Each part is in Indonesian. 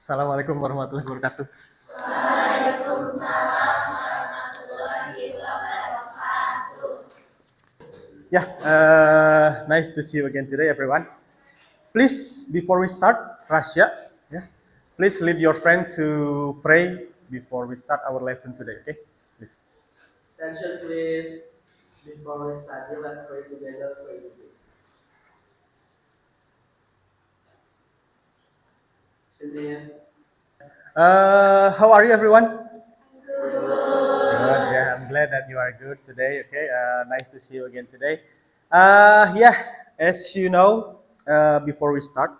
Assalamualaikum warahmatullahi wabarakatuh. Yeah, nice to see you again today, everyone. Please, before we start, Rasya, yeah, please lead your friend to pray before we start our lesson today. Okay, please. Attention please. Before we study, let's pray together for you. Please. How are you, everyone? Good. Yeah, I'm glad that you are good today. Okay, nice to see you again today. Yeah, as you know, before we start,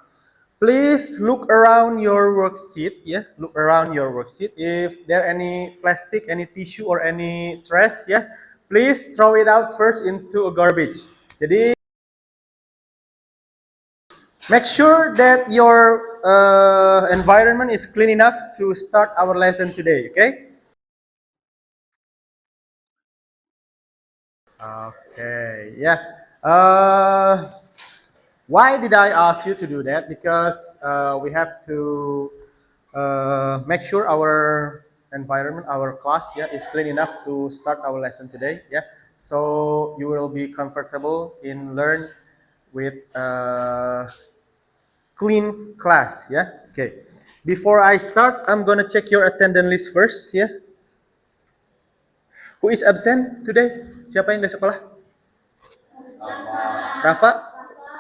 please look around your worksheet. Yeah, look around your worksheet. If there any plastic, any tissue, or any trash, yeah, please throw it out first into a garbage. Jadi make sure that your environment is clean enough to start our lesson today. Okay. Okay, yeah. Why did I ask you to do that? Because we have to make sure our environment, our class, yeah, is clean enough to start our lesson today. Yeah, so you will be comfortable in learn with clean class. Yeah. Okay. Before I start, I'm gonna check your attendance list first. Yeah. Who is absent today? Siapa yang nggak sekolah? Rafa.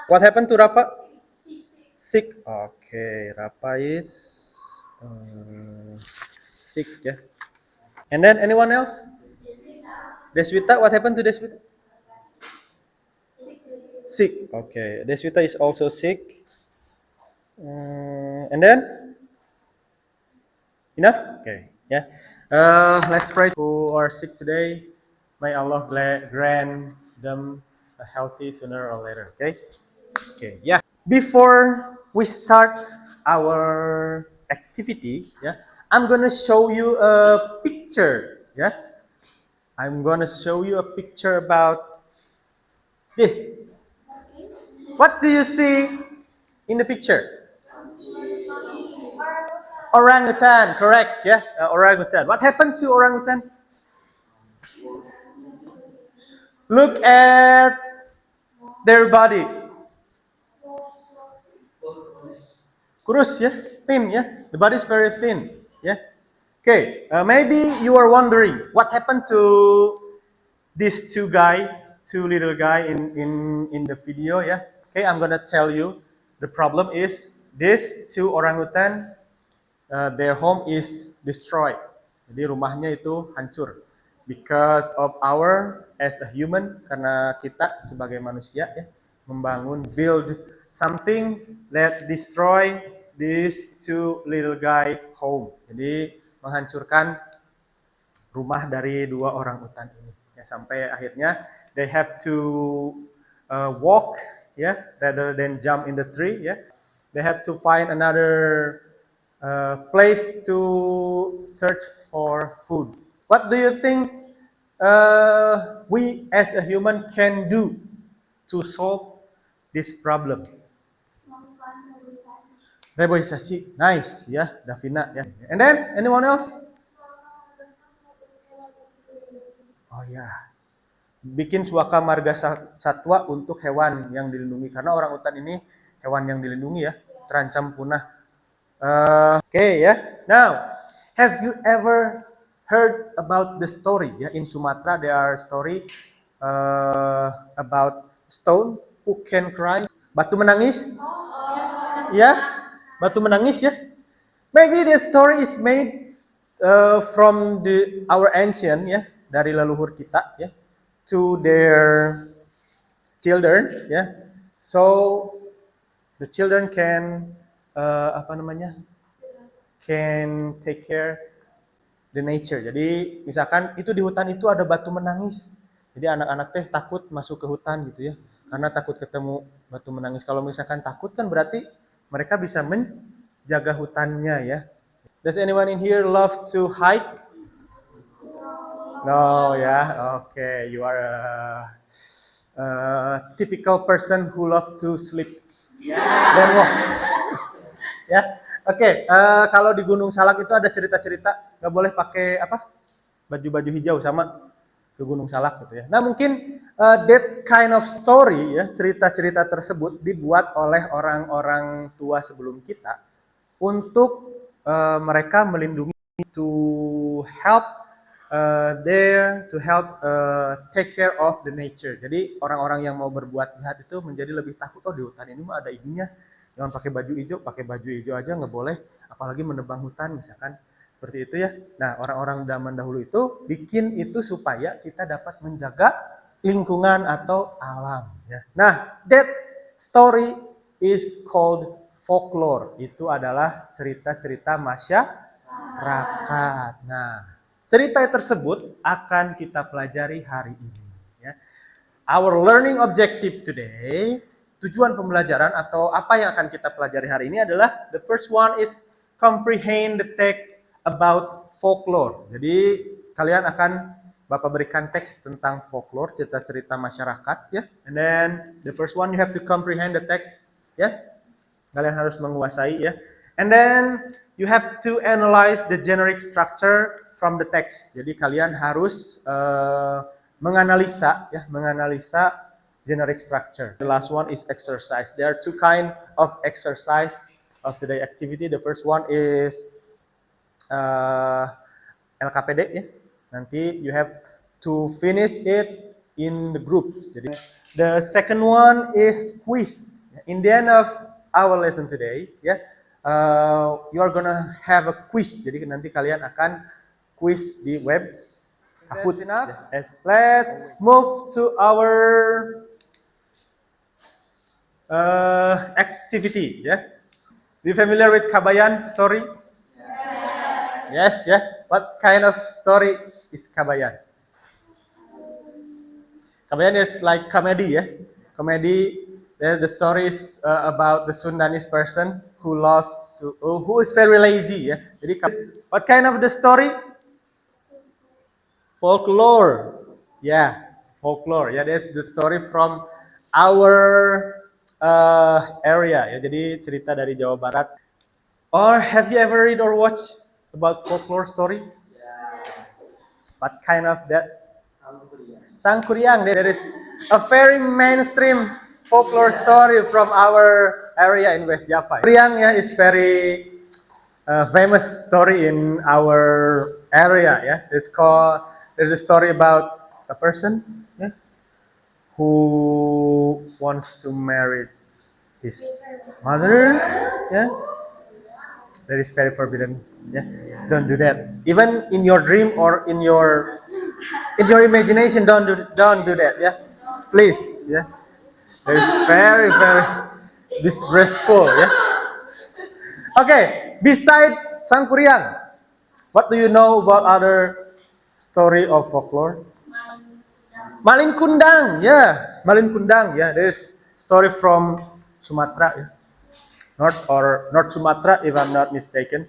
What happened to Rafa? Sick. Okay, Rafa is sick. Yeah. And then anyone else? Deswita. What happened to Deswita? Sick. Okay, Deswita is also sick. And then enough. Okay. Yeah. Let's pray who are sick today. May Allah grant them a healthy sooner or later. Okay. Okay. Yeah. Before we start our activity, yeah, I'm gonna show you a picture. Yeah, I'm gonna show you a picture about this. What do you see in the picture? Orangutan, correct? Yeah, orangutan. What happened to orangutan? Look at their body. Kurus, yeah, thin, yeah. The body is very thin, yeah. Okay, maybe you are wondering what happened to these two little guy in the video, yeah. Okay, I'm gonna tell you. The problem is these two orangutan, their home is destroyed. Jadi rumahnya itu hancur because of our as a human, karena kita sebagai manusia ya membangun build something that destroy these two little guy home. Jadi menghancurkan rumah dari dua orang utan ini. Ya, sampai akhirnya they have to walk ya rather than jump in the tree ya. They have to find another place to search for food. What do you think we as a human can do to solve this problem? Reboisasi, nice ya, Davina ya. And then anyone else? Oh ya, bikin suaka marga satwa untuk hewan yang dilindungi karena orang utan ini hewan yang dilindungi ya, terancam punah. Okay, yeah. Now, have you ever heard about the story? Yeah, in Sumatra there are story about stone who can cry. Batu menangis? Ya, batu menangis ya. Maybe the story is made from our ancient ya, dari leluhur kita ya, to their children ya. So the children can can take care the nature. Jadi misalkan itu di hutan itu ada batu menangis. Jadi anak-anak teh takut masuk ke hutan gitu ya. Karena takut ketemu batu menangis. Kalau misalkan takut kan berarti mereka bisa menjaga hutannya ya. Does anyone in here love to hike? No, yeah. Okay, you are a typical person who love to sleep. Then walk. Yeah. Oke, kalau di Gunung Salak itu ada cerita-cerita nggak boleh pakai apa baju-baju hijau sama ke Gunung Salak gitu ya. Nah mungkin that kind of story ya cerita-cerita tersebut dibuat oleh orang-orang tua sebelum kita untuk mereka melindungi to help there to help take care of the nature. Jadi orang-orang yang mau berbuat jahat itu menjadi lebih takut, oh di hutan ini mah ada ininya, jangan pakai baju hijau aja nggak boleh, apalagi menebang hutan misalkan seperti itu ya. Nah orang-orang zaman dahulu itu bikin itu supaya kita dapat menjaga lingkungan atau alam. Ya. Nah that story is called folklore. Itu adalah cerita-cerita masyarakat. Nah cerita tersebut akan kita pelajari hari ini. Ya. Our learning objective today, tujuan pembelajaran atau apa yang akan kita pelajari hari ini adalah the first one is comprehend the text about folklore. Jadi kalian akan Bapak berikan teks tentang folklore, cerita-cerita masyarakat ya. And then the first one you have to comprehend the text ya. Kalian harus menguasai ya. And then you have to analyze the generic structure from the text. Jadi kalian harus menganalisa generic structure. The last one is exercise. There are two kind of exercise of today activity. The first one is LKPD ya. Nanti you have to finish it in the group. Jadi the second one is quiz. In the end of our lesson today ya, you are gonna have a quiz. Jadi nanti kalian akan quiz di web Kahoot. Yes. Let's move to our activity. Yeah. Be familiar with Kabayan story? Yes. Yeah. What kind of story is Kabayan? Kabayan is like comedy. Yeah. Comedy. The story is about the Sundanese person who is very lazy. Yeah. Jadi what kind of the story? Folklore, yeah, folklore. Yeah, that's the story from our area. Ya, jadi cerita dari Jawa Barat. Or have you ever read or watched about folklore story? Yeah. What kind of that? Sangkuriang. Sangkuriang. There is a very mainstream folklore story from our area in West Java. Sangkuriang yeah, is very famous story in our area. Yeah, there's a story about a person yeah, who wants to marry his mother. Yeah, that is very forbidden. Yeah, don't do that. Even in your dream or in your imagination, don't do that. Yeah, please. Yeah, that is very disgraceful. Yeah. Okay, beside Sangkuriang, what do you know about other story of folklore? Malin Kundang, yeah, Malin Kundang, yeah. There's story from Sumatera, yeah. North Sumatera, if I'm not mistaken.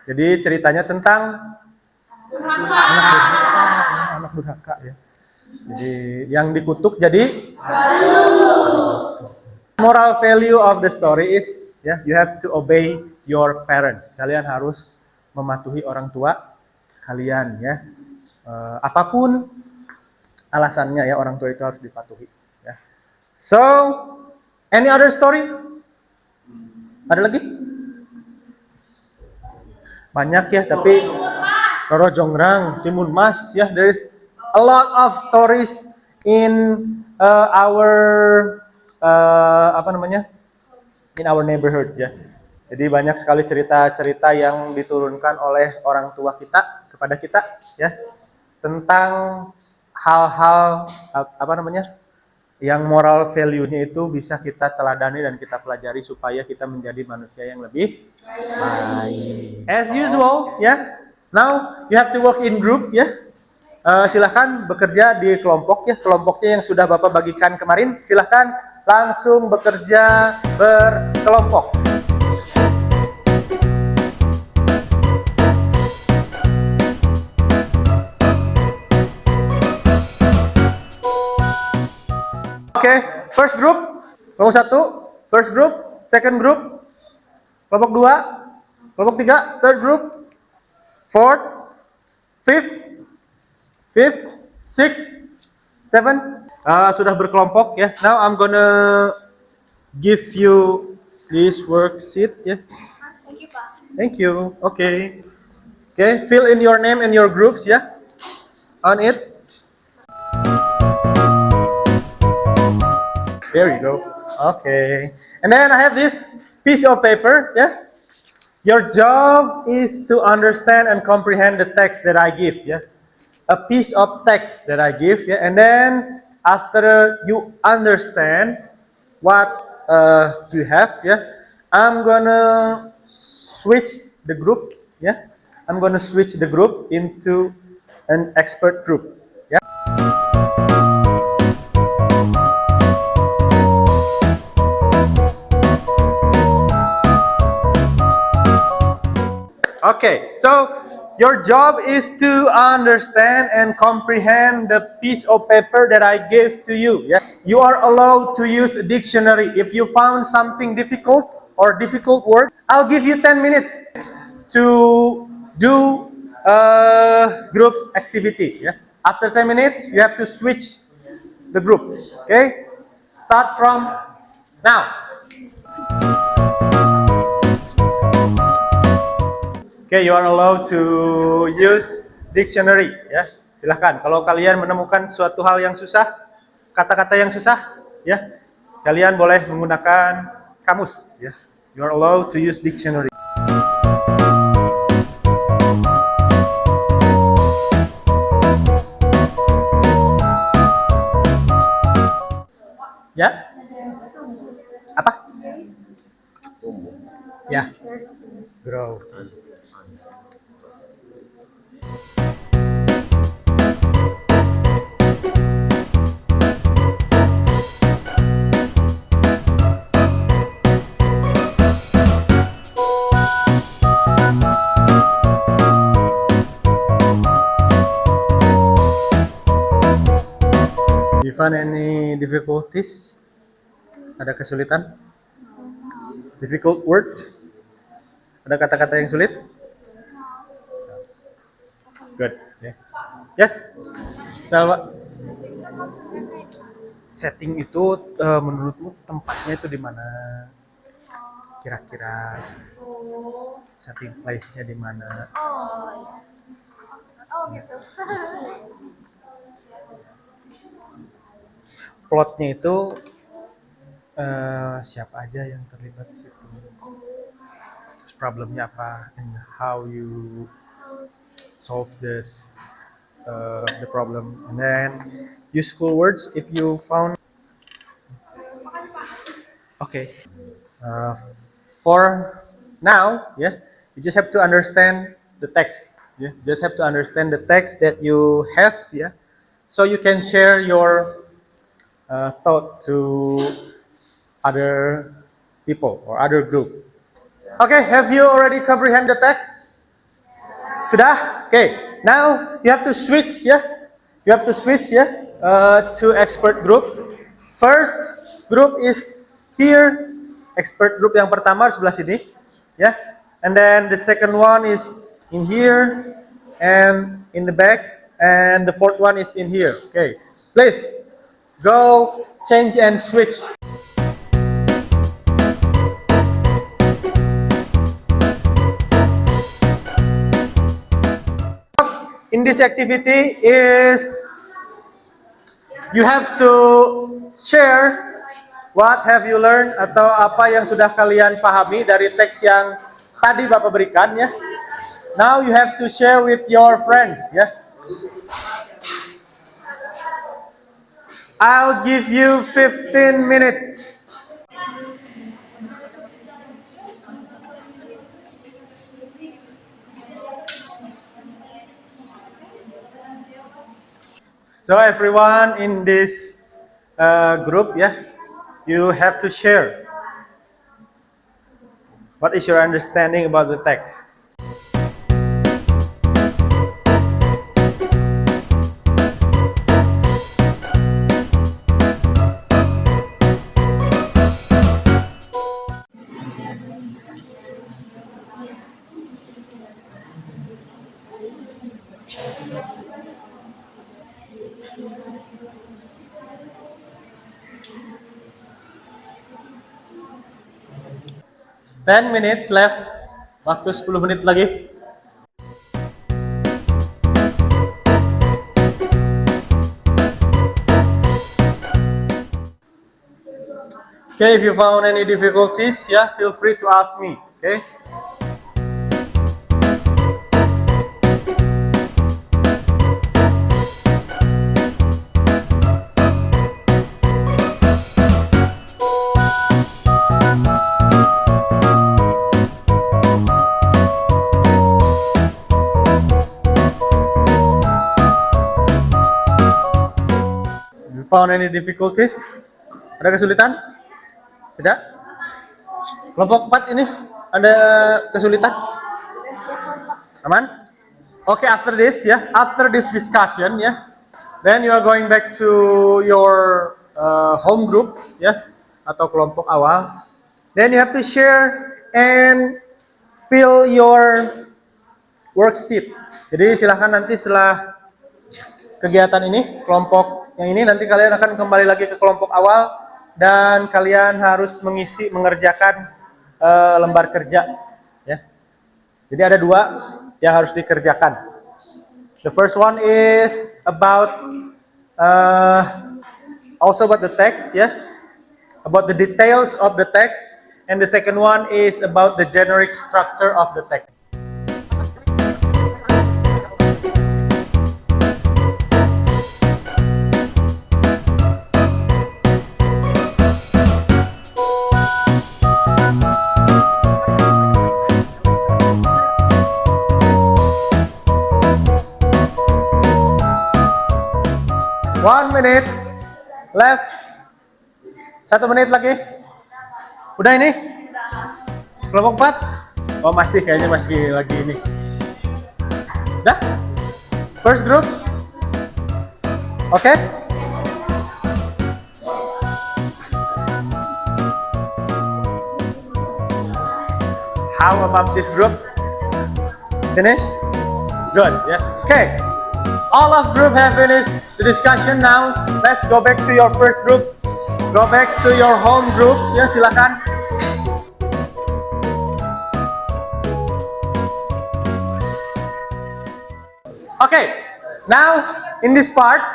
Jadi ceritanya tentang anak durhaka, ya. Jadi yang dikutuk jadi moral value of the story is, yeah, you have to obey your parents. Kalian harus mematuhi orang tua kalian, ya. Apapun alasannya ya orang tua itu harus dipatuhi. Ya. So, any other story? Ada lagi? Banyak ya, tapi Roro Jongrang, Timun Mas, ya, there is a lot of stories in our in our neighborhood ya. Jadi banyak sekali cerita-cerita yang diturunkan oleh orang tua kita kepada kita ya tentang hal-hal yang moral value-nya itu bisa kita teladani dan kita pelajari supaya kita menjadi manusia yang lebih baik. As usual ya. Now you have to work in group ya. Silahkan bekerja di kelompok ya. Kelompoknya yang sudah Bapak bagikan kemarin, silahkan langsung bekerja berkelompok. Oke, first group, kelompok 1, first group, second group, kelompok 2, Kelompok 3, third group, fourth, fifth, sixth, seven. Sudah berkelompok ya. Now I'm gonna give you this worksheet ya. Thank you, Pak. Thank you. Okay. Okay, fill in your name and your groups ya. On it. There you go. Okay. And then I have this piece of paper, yeah? Your job is to understand and comprehend the text that I give, yeah? A piece of text that I give, yeah? And then after you understand what you have, yeah? I'm gonna switch the group, yeah? I'm gonna switch the group into an expert group, yeah? Okay, so your job is to understand and comprehend the piece of paper that I gave to you. Yeah? You are allowed to use a dictionary. If you found something difficult or difficult word, I'll give you 10 minutes to do a group activity. Yeah? After 10 minutes, you have to switch the group. Okay? Start from now. Okay, you are allowed to use dictionary, ya. Silahkan. Kalau kalian menemukan suatu hal yang susah, kata-kata yang susah, ya, kalian boleh menggunakan kamus, ya. You are allowed to use dictionary. Ya? Apa? Ya. Grow. Do you find any difficulties? Ada kesulitan? Difficult word? Ada kata-kata yang sulit? Good. Yeah. Yes. Salwa. Setting itu menurutmu tempatnya itu di mana? Kira-kira setting place-nya di mana? Oh, iya. Oh, gitu. Plotnya itu siapa aja yang terlibat di situ? Terus problemnya apa? And how you solve this the problem? And then useful words if you found. Okay. For now, yeah, you just have to understand the text. Yeah, you just have to understand the text that you have. Yeah, so you can share your thought to other people or other group. Okay, have you already comprehend the text? Sudah? Okay. Now you have to switch, yeah. You have to switch, yeah, to expert group. First group is here. Expert group yang pertama di sebelah sini, ya. And then the second one is in here and in the back, and the fourth one is in here. Okay. Please go change and switch. In this activity is you have to share what have you learned atau apa yang sudah kalian pahami dari teks yang tadi Bapak berikan ya. Now you have to share with your friends ya. I'll give you 15 minutes. So everyone in this group, yeah, you have to share. What is your understanding about the text? 10 minutes left. Waktu 10 menit lagi. Okay, if you found any difficulties, yeah, feel free to ask me. Okay. You found any difficulties? Ada kesulitan? Tidak? Kelompok 4 ini ada kesulitan? Aman? Okay, after this, yeah, after this discussion, yeah, then you are going back to your home group, yeah, atau kelompok awal. Then you have to share and fill your worksheet. Jadi silahkan nanti setelah kegiatan ini, kelompok yang ini nanti kalian akan kembali lagi ke kelompok awal. Dan kalian harus mengerjakan lembar kerja, ya. Jadi ada 2 yang harus dikerjakan. The first one is about also about the text, ya, about the details of the text, and the second one is about the generic structure of the text. One minute left. 1 menit lagi. Udah ini? Kelompok 4? Oh masih, kayaknya masih lagi ini. Udah? First group? Oke? Okay? How about this group? Finish? Good, yeah. Okay. All of group have finished the discussion now. Let's go back to your first group. Go back to your home group. Ya, silakan. Okay. Now in this part,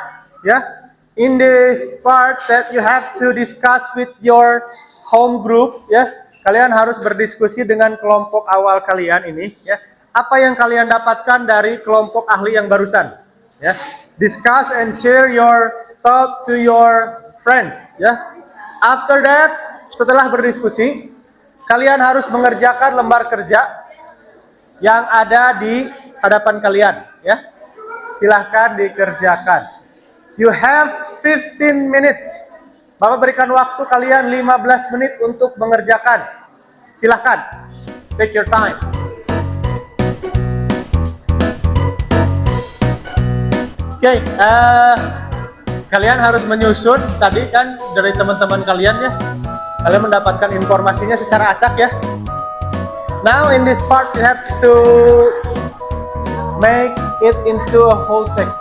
in this part that you have to discuss with your home group, kalian harus berdiskusi dengan kelompok awal kalian ini, Apa yang kalian dapatkan dari kelompok ahli yang barusan? Discuss and share your thought to your friends. After that, setelah berdiskusi, kalian harus mengerjakan lembar kerja yang ada di hadapan kalian. Silahkan dikerjakan. You have 15 minutes. Bapak berikan waktu kalian 15 menit untuk mengerjakan. Silahkan. Take your time. Oke, kalian harus menyusun tadi kan dari teman-teman kalian ya. Kalian mendapatkan informasinya secara acak ya. Now in this part you have to make it into a whole text.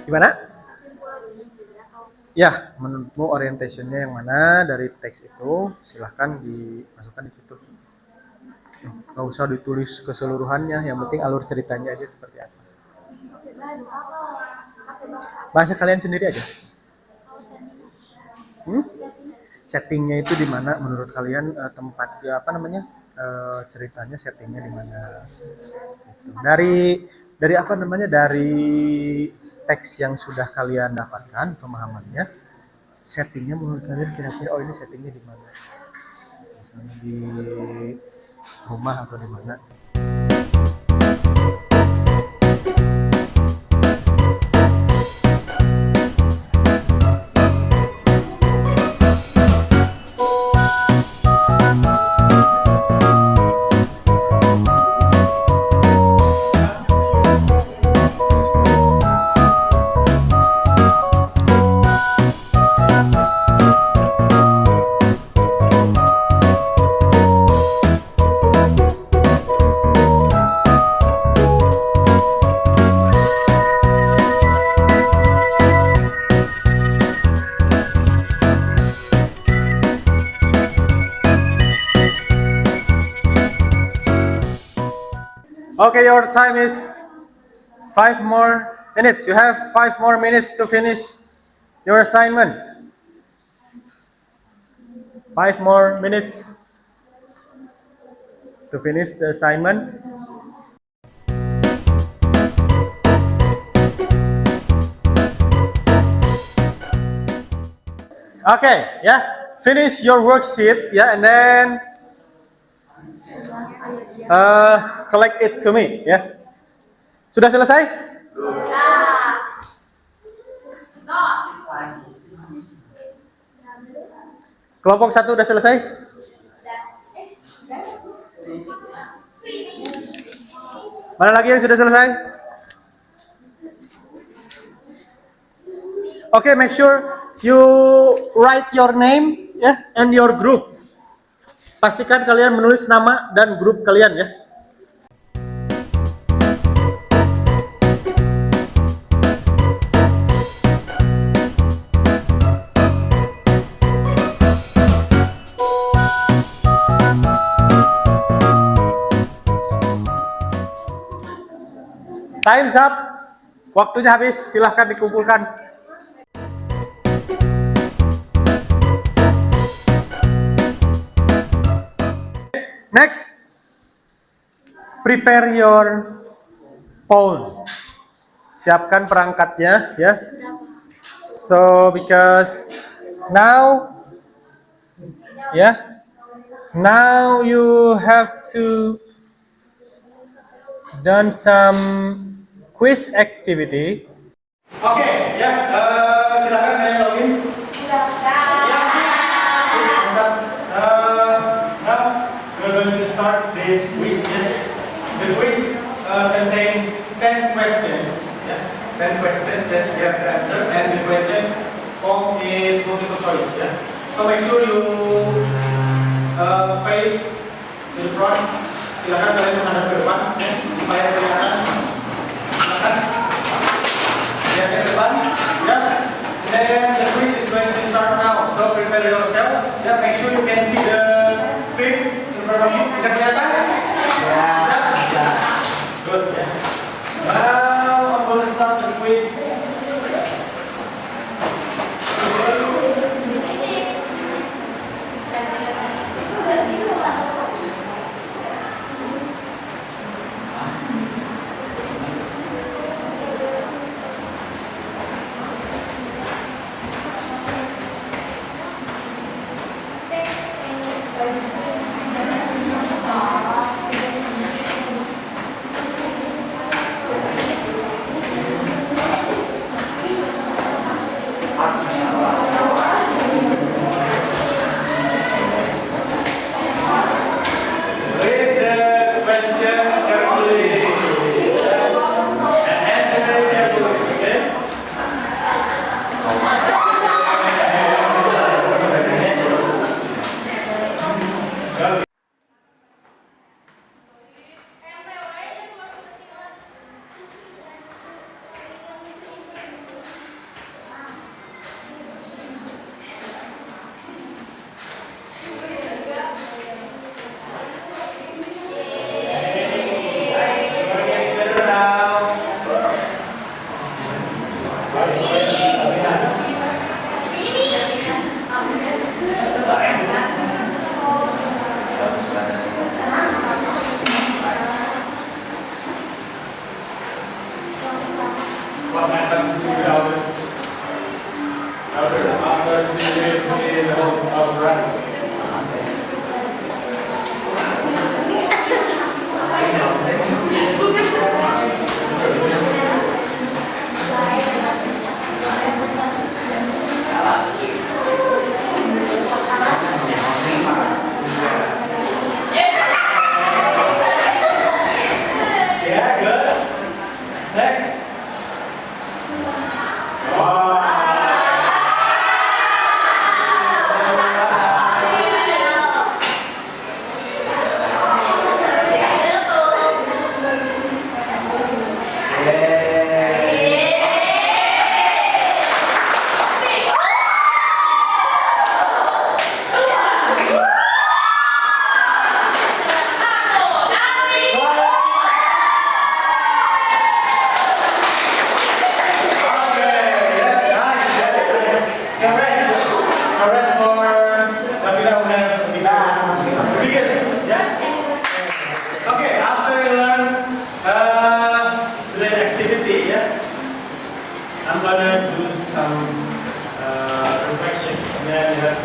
Gimana? Ya, menurutmu orientationnya yang mana dari teks itu? Silahkan dimasukkan di situ. Nggak usah ditulis keseluruhannya, yang penting alur ceritanya aja seperti apa. Bahasa kalian sendiri aja. Settingnya itu di mana menurut kalian, tempat ceritanya settingnya di mana? Dari apa namanya, dari teks yang sudah kalian dapatkan pemahamannya, settingnya menurut kalian kira-kira ini settingnya di mana? Misalnya di rumah atau di mana? Okay, your time is 5 more minutes. You have 5 more minutes to finish your assignment. 5 more minutes to finish the assignment. Okay, yeah. Finish your worksheet, yeah, and then collect it to me, ya. Sudah selesai? Kelompok 1 udah selesai? Mana lagi yang sudah selesai? Okay, make sure you write your name, ya, and your group. Pastikan kalian menulis nama dan grup kalian, ya. Time's up. Waktunya habis. Silahkan dikumpulkan. Next, prepare your phone. Siapkan perangkatnya, ya. So because now, now you have to done some quiz activity. Oke, ya, silakan kalian login. Now we're going to start this quiz. The quiz contains 10 questions. 10 questions that you have to answer, and the question form is multiple choice. So make sure you face to the front. Silakan kalian menghadap ke depan, supaya kelihatan. Silakan. Lihat ke depan. And the quiz is going to start now. So prepare yourself. Make sure you can see the screen in front of you. Bisa kelihatan? Bisa. Good. Now I'm going to start the quiz.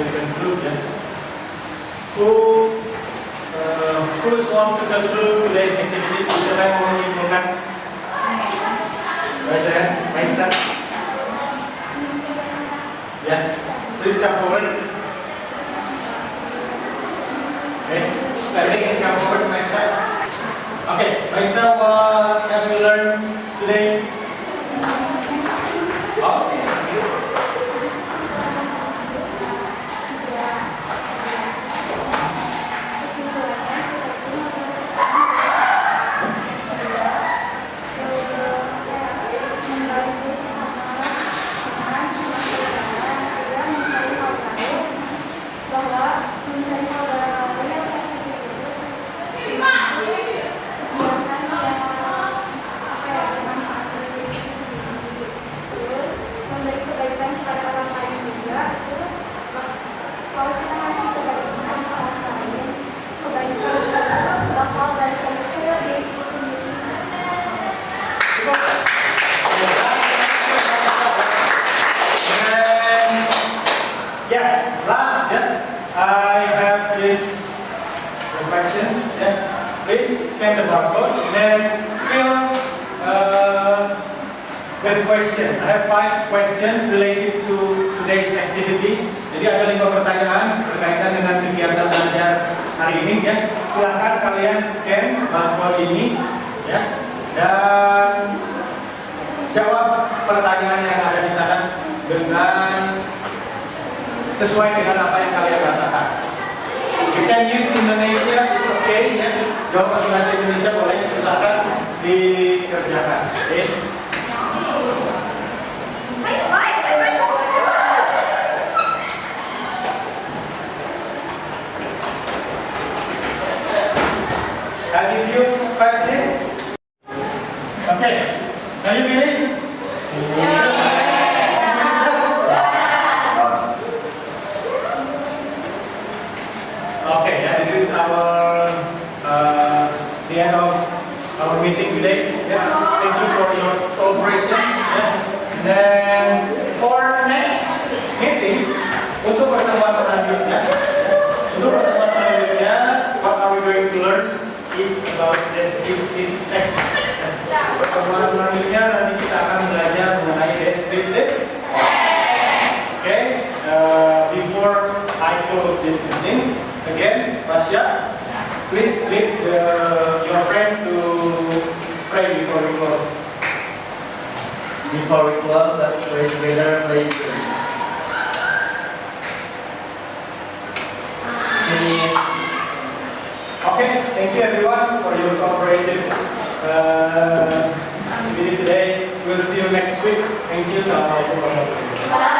to conclude. Yeah. Who's want to conclude today's activity? Siapa yang mau menyimpulkan? Raise your hand. Mindset. Yeah. Please come forward. Okay. Standing and come forward. Mindset. Okay. Mindset. What have you learned today? Okay. Yeah, last, I have this reflection. Please scan the barcode and then fill the question. I have 5 questions related to today's activity. Jadi ada 5 pertanyaan berkaitan dengan kegiatan belajar hari ini. Ya, silahkan kalian scan barcode ini, ya, dan jawab pertanyaan yang ada di sana dengan sesuai dengan apa yang kalian rasakan. You can use Indonesia, is okay, ya. Jawab pakai bahasa Indonesia boleh, silakan dikerjakan. Oke. I'll give you 5 minutes. Okay. Can you finish? Okay, this is our the end of our meeting today. Thank you for your cooperation. Then for next meeting, untuk pertemuan selanjutnya, what are we going to learn is about descriptive text. Pertemuan selanjutnya nanti kita akan belajar mengenai descriptive. Okay, before I close this meeting. Again, Pasha, please lead your friends to pray before we close. Before we close, let's pray together, please. Finish. Okay, thank you everyone for your cooperative activity today. We'll see you next week. Thank you. Assalamualaikum warahmatullahi wabarakatuh.